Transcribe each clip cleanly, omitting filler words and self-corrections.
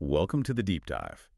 Welcome to the Deep Dive.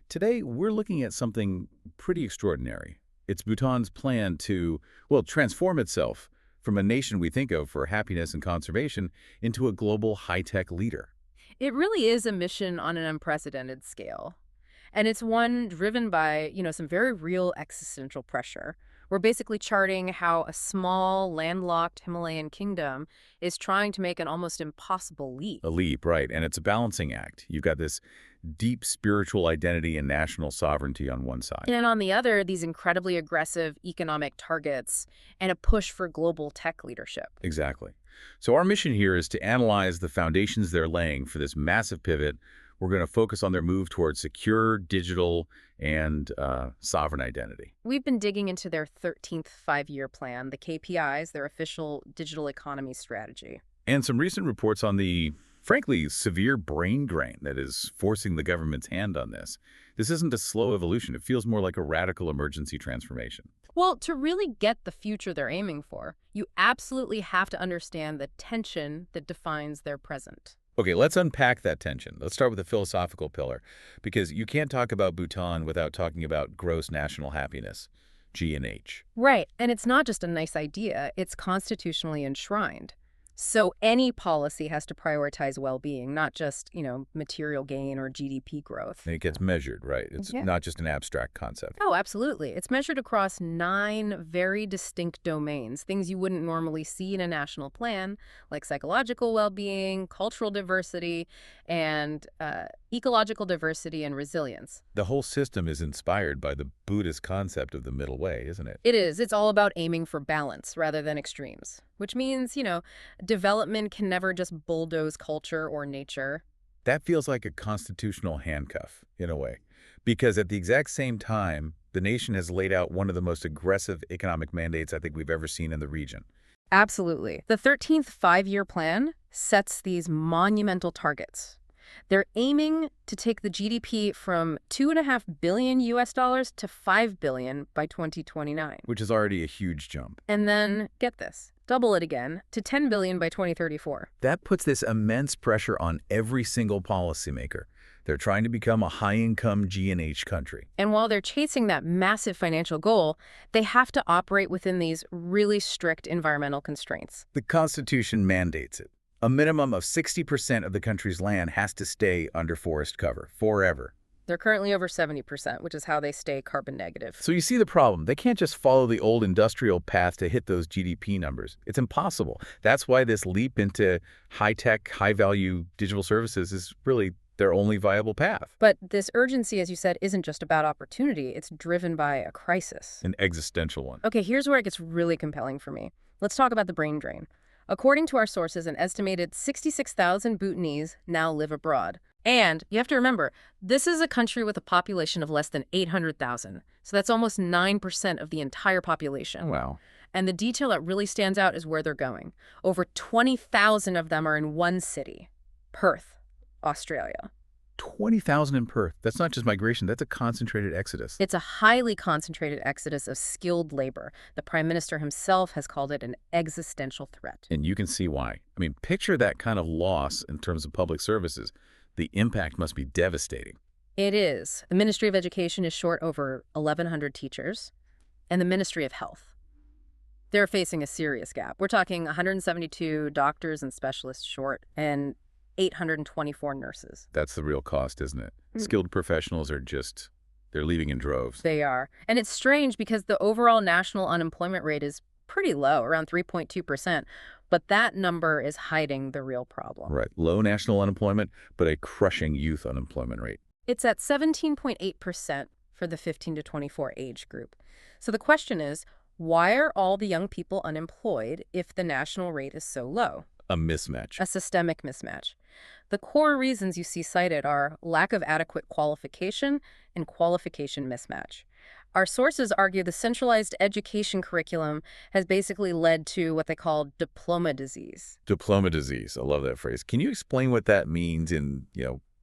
Today, we're looking at something pretty extraordinary. It's Bhutan's plan to, well, transform itself from a nation we think of for happiness and conservation into a global high-tech leader. It really is a mission on an unprecedented scale. And it's one driven by, some very real existential pressure. We're basically charting how a small, landlocked Himalayan kingdom is trying to make an almost impossible leap. A leap, right, and it's a balancing act. You've got this deep spiritual identity and national sovereignty on one side. And on the other, these incredibly aggressive economic targets and a push for global tech leadership. Exactly. So our mission here is to analyze the foundations they're laying for this massive pivot. We're going to focus on their move towards secure, digital, and sovereign identity. We've been digging into their 13th five-year plan, the KPIs, their official digital economy strategy. And some recent reports on the, frankly, severe brain drain that is forcing the government's hand on this. This isn't a slow evolution. It feels more like a radical emergency transformation. Well, to really get the future they're aiming for, you absolutely have to understand the tension that defines their present. Okay, let's unpack that tension. Let's start with the philosophical pillar, because you can't talk about Bhutan without talking about gross national happiness, G&H. Right, and it's not just a nice idea, it's constitutionally enshrined. So any policy has to prioritize well-being, not just, material gain or GDP growth. And it gets measured, right? It's Yeah. not just an abstract concept. Oh, absolutely. It's measured across 9 very distinct domains, things you wouldn't normally see in a national plan, like psychological well-being, cultural diversity, and ecological diversity and resilience. The whole system is inspired by the Buddhist concept of the middle way, isn't it? It is. It's all about aiming for balance rather than extremes, which means, development can never just bulldoze culture or nature. That feels like a constitutional handcuff, in a way, because at the exact same time, the nation has laid out one of the most aggressive economic mandates I think we've ever seen in the region. Absolutely. The 13th five-year plan sets these monumental targets. They're aiming to take the GDP from $2.5 billion to $5 billion by 2029. Which is already a huge jump. And then, get this, double it again to $10 billion by 2034. That puts this immense pressure on every single policymaker. They're trying to become a high-income G&H country. And while they're chasing that massive financial goal, they have to operate within these really strict environmental constraints. The Constitution mandates it. A minimum of 60% of the country's land has to stay under forest cover, forever. They're currently over 70%, which is how they stay carbon negative. So you see the problem. They can't just follow the old industrial path to hit those GDP numbers. It's impossible. That's why this leap into high-tech, high-value digital services is really their only viable path. But this urgency, as you said, isn't just about opportunity. It's driven by a crisis. An existential one. Okay, here's where it gets really compelling for me. Let's talk about the brain drain. According to our sources, an estimated 66,000 Bhutanese now live abroad. And you have to remember, this is a country with a population of less than 800,000. So that's almost 9% of the entire population. Wow. And the detail that really stands out is where they're going. Over 20,000 of them are in one city, Perth, Australia. 20,000 in Perth. That's not just migration. That's a concentrated exodus. It's a highly concentrated exodus of skilled labor. The Prime Minister himself has called it an existential threat. And you can see why. I mean, picture that kind of loss in terms of public services. The impact must be devastating. It is. The Ministry of Education is short over 1,100 teachers, and the Ministry of Health. They're facing a serious gap. We're talking 172 doctors and specialists short, and 824 nurses. That's the real cost, isn't it? Skilled professionals are just, they're leaving in droves. They are. And it's strange because the overall national unemployment rate is pretty low, around 3.2%. But that number is hiding the real problem. Right. Low national unemployment, but a crushing youth unemployment rate. It's at 17.8% for the 15 to 24 age group. So the question is, why are all the young people unemployed if the national rate is so low? A mismatch. A systemic mismatch. The core reasons you see cited are lack of adequate qualification and qualification mismatch. Our sources argue the centralized education curriculum has basically led to what they call diploma disease. Diploma disease. I love that phrase. Can you explain what that means in,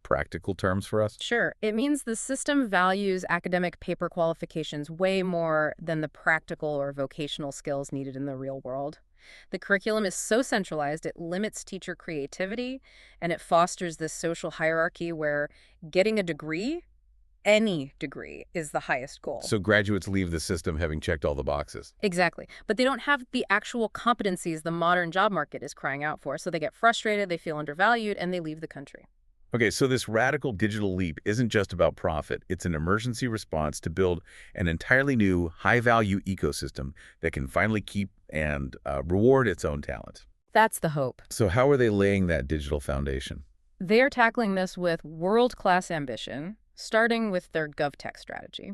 practical terms for us? Sure. It means the system values academic paper qualifications way more than the practical or vocational skills needed in the real world. The curriculum is so centralized, it limits teacher creativity, and it fosters this social hierarchy where getting a degree, any degree, is the highest goal. So graduates leave the system having checked all the boxes. Exactly. But they don't have the actual competencies the modern job market is crying out for. So they get frustrated, they feel undervalued, and they leave the country. Okay, so this radical digital leap isn't just about profit. It's an emergency response to build an entirely new, high-value ecosystem that can finally keep and reward its own talent. That's the hope. So how are they laying that digital foundation? They're tackling this with world-class ambition, starting with their GovTech strategy.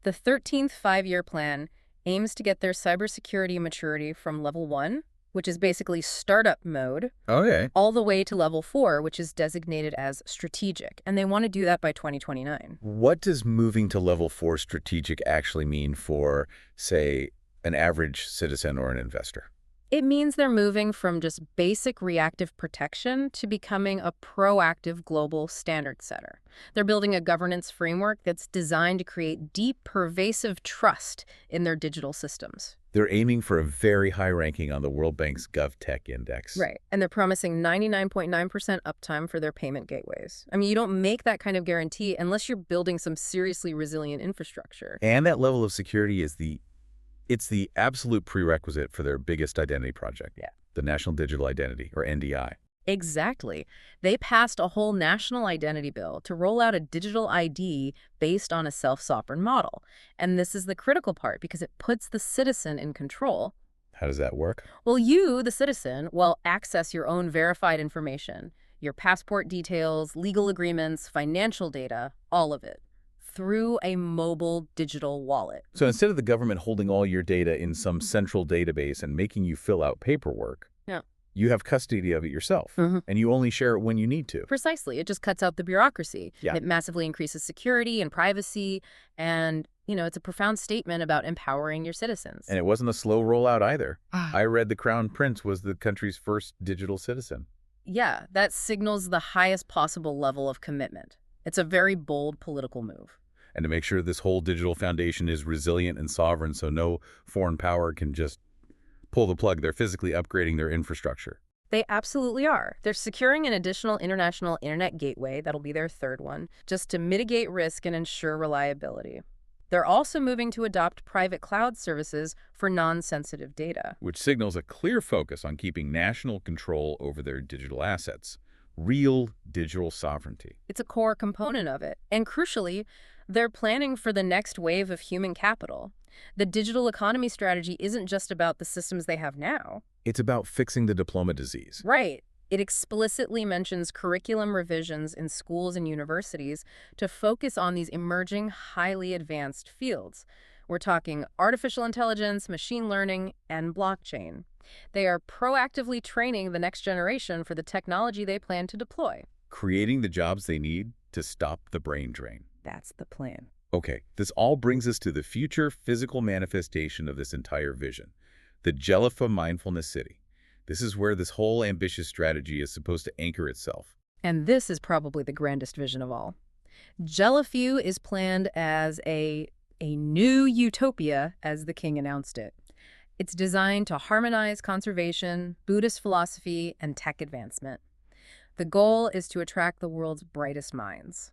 The 13th five-year plan aims to get their cybersecurity maturity from level 1, which is basically startup mode, Okay. all the way to level 4, which is designated as strategic. And they want to do that by 2029. What does moving to level 4 strategic actually mean for, say, an average citizen or an investor? It means they're moving from just basic reactive protection to becoming a proactive global standard setter. They're building a governance framework that's designed to create deep, pervasive trust in their digital systems. They're aiming for a very high ranking on the World Bank's GovTech Index. Right. And they're promising 99.9% uptime for their payment gateways. I mean, you don't make that kind of guarantee unless you're building some seriously resilient infrastructure. And that level of security is it's the absolute prerequisite for their biggest identity project. Yeah. The National Digital Identity, or NDI. Exactly. They passed a whole national identity bill to roll out a digital ID based on a self-sovereign model. And this is the critical part because it puts the citizen in control. How does that work? Well, you, the citizen, will access your own verified information, your passport details, legal agreements, financial data, all of it, through a mobile digital wallet. So instead of the government holding all your data in some central database and making you fill out paperwork, Yeah. you have custody of it yourself, and you only share it when you need to. Precisely. It just cuts out the bureaucracy. Yeah. It massively increases security and privacy, and, it's a profound statement about empowering your citizens. And it wasn't a slow rollout either. I read the Crown Prince was the country's first digital citizen. Yeah, that signals the highest possible level of commitment. It's a very bold political move. And to make sure this whole digital foundation is resilient and sovereign so no foreign power can just pull the plug, they're physically upgrading their infrastructure. They absolutely are. They're securing an additional international internet gateway, that'll be their third one, just to mitigate risk and ensure reliability. They're also moving to adopt private cloud services for non-sensitive data. Which signals a clear focus on keeping national control over their digital assets. Real digital sovereignty. It's a core component of it. And crucially, they're planning for the next wave of human capital. The digital economy strategy isn't just about the systems they have now. It's about fixing the diploma disease. Right. It explicitly mentions curriculum revisions in schools and universities to focus on these emerging, highly advanced fields. We're talking artificial intelligence, machine learning, and blockchain. They are proactively training the next generation for the technology they plan to deploy. Creating the jobs they need to stop the brain drain. That's the plan. Okay, this all brings us to the future physical manifestation of this entire vision, the Jellifa Mindfulness City. This is where this whole ambitious strategy is supposed to anchor itself. And this is probably the grandest vision of all. Jellifu is planned as a new utopia, as the king announced it. It's designed to harmonize conservation, Buddhist philosophy, and tech advancement. The goal is to attract the world's brightest minds.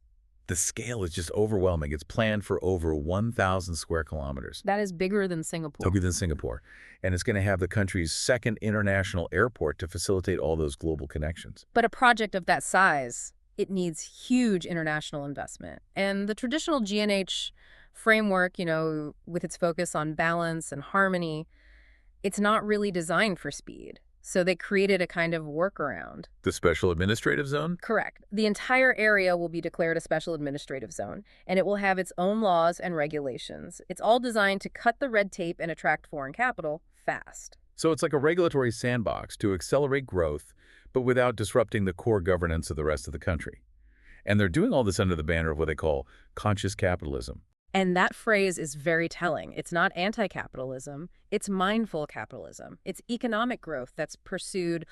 The scale is just overwhelming. It's planned for over 1,000 square kilometers. That is bigger than Singapore. Bigger than Singapore. And it's going to have the country's second international airport to facilitate all those global connections. But a project of that size, it needs huge international investment. And the traditional G&H framework, with its focus on balance and harmony, it's not really designed for speed. So they created a kind of workaround. The Special Administrative Zone? Correct. The entire area will be declared a special administrative zone, and it will have its own laws and regulations. It's all designed to cut the red tape and attract foreign capital fast. So it's like a regulatory sandbox to accelerate growth, but without disrupting the core governance of the rest of the country. And they're doing all this under the banner of what they call conscious capitalism. And that phrase is very telling. It's not anti-capitalism, it's mindful capitalism. It's economic growth that's pursued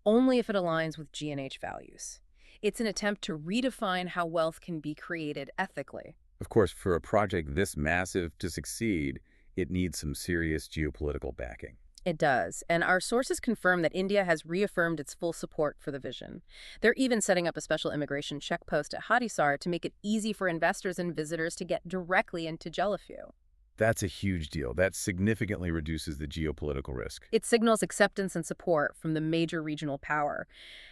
only if it aligns with G&H values. It's an attempt to redefine how wealth can be created ethically. Of course, for a project this massive to succeed, it needs some serious geopolitical backing. It does, and our sources confirm that India has reaffirmed its full support for the vision. They're even setting up a special immigration check post at Hadisar to make it easy for investors and visitors to get directly into Jellifu. That's a huge deal. That significantly reduces the geopolitical risk. It signals acceptance and support from the major regional power.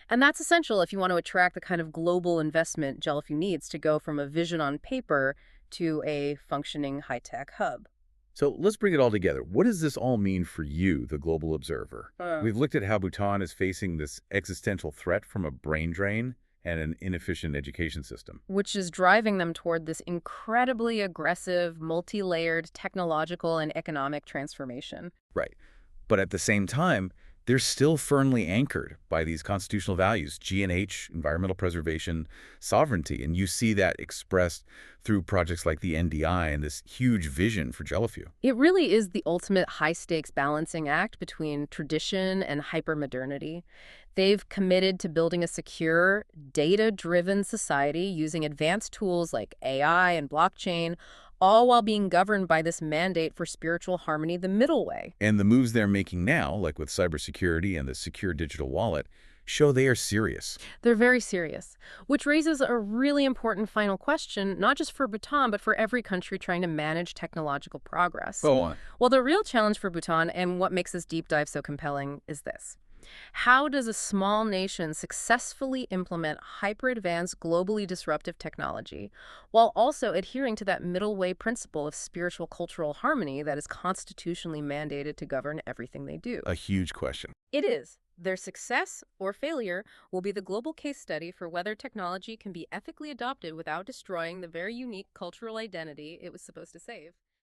And that's essential if you want to attract the kind of global investment Jellifu needs to go from a vision on paper to a functioning high-tech hub. So let's bring it all together. What does this all mean for you, the global observer? Uh, We've looked at how Bhutan is facing this existential threat from a brain drain and an inefficient education system. which is driving them toward this incredibly aggressive, multi-layered technological and economic transformation. Right. But at the same time, they're still firmly anchored by these constitutional values, G&H, environmental preservation, sovereignty. And you see that expressed through projects like the NDI and this huge vision for Jellifu. It really is the ultimate high-stakes balancing act between tradition and hypermodernity. They've committed to building a secure, data-driven society using advanced tools like AI and blockchain, all while being governed by this mandate for spiritual harmony the middle way. And the moves they're making now, like with cybersecurity and the secure digital wallet, show they are serious. They're very serious, which raises a really important final question, not just for Bhutan, but for every country trying to manage technological progress. Go on. Well, the real challenge for Bhutan and what makes this deep dive so compelling is this. How does a small nation successfully implement hyper-advanced, globally disruptive technology while also adhering to that middle way principle of spiritual cultural harmony that is constitutionally mandated to govern everything they do? A huge question. It is. Their success or failure will be the global case study for whether technology can be ethically adopted without destroying the very unique cultural identity it was supposed to save.